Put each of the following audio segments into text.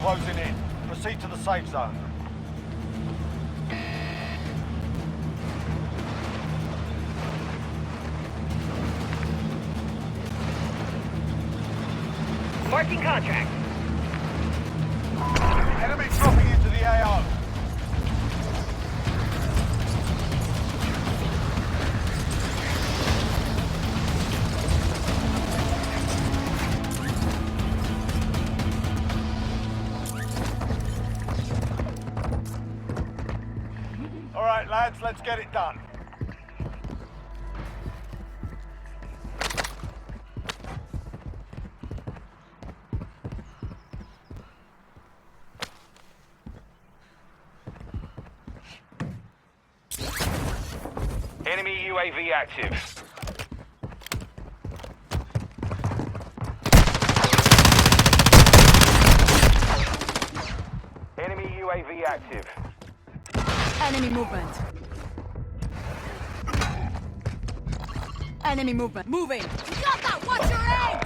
closing in. Proceed to the safe zone. Marking contract. Enemy dropping into the AO. All right, lads, let's get it done. Enemy UAV active. Enemy UAV active. Enemy movement. Enemy movement. Moving. You got that. Watch your aim.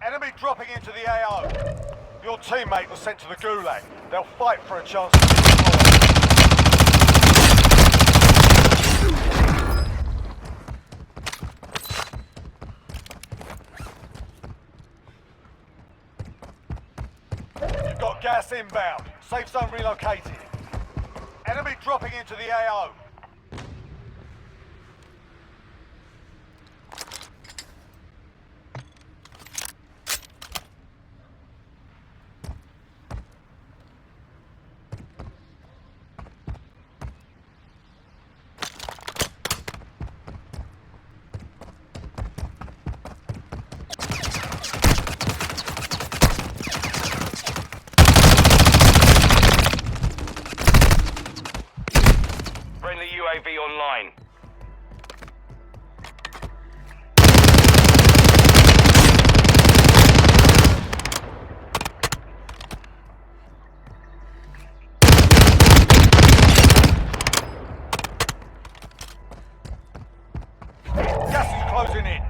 Enemy dropping into the AO. Your teammate was sent to the gulag. They'll fight for a chance to destroy. You've got gas inbound. Safe zone relocated. Enemy dropping into the AO. Friendly UAV online. Gas is closing in.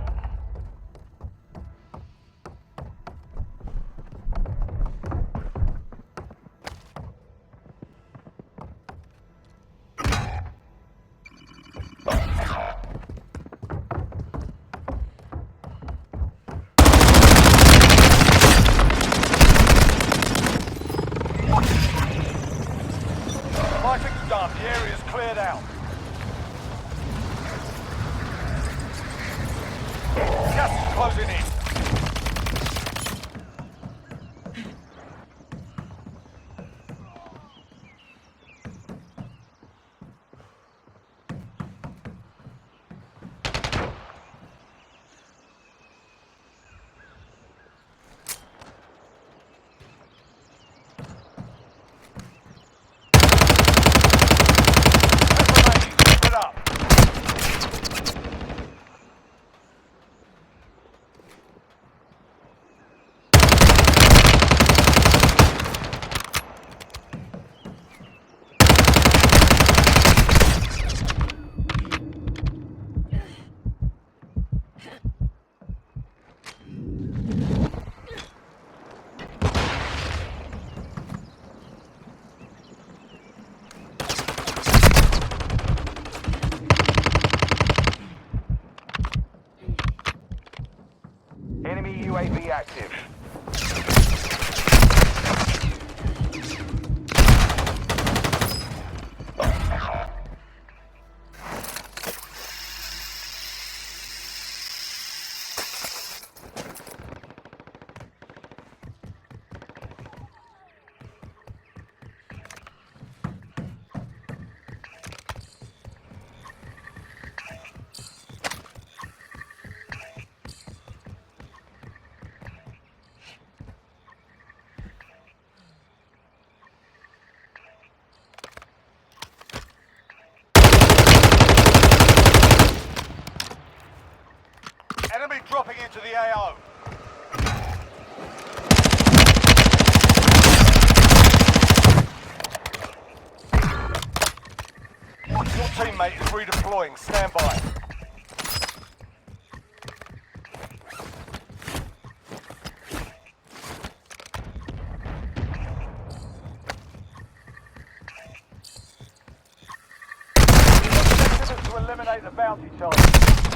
Fighting's done. The area's cleared out. Gas is closing in. Keep it up. dropping into the AO. Your teammate is redeploying. Stand by. Your objective is to eliminate the bounty target.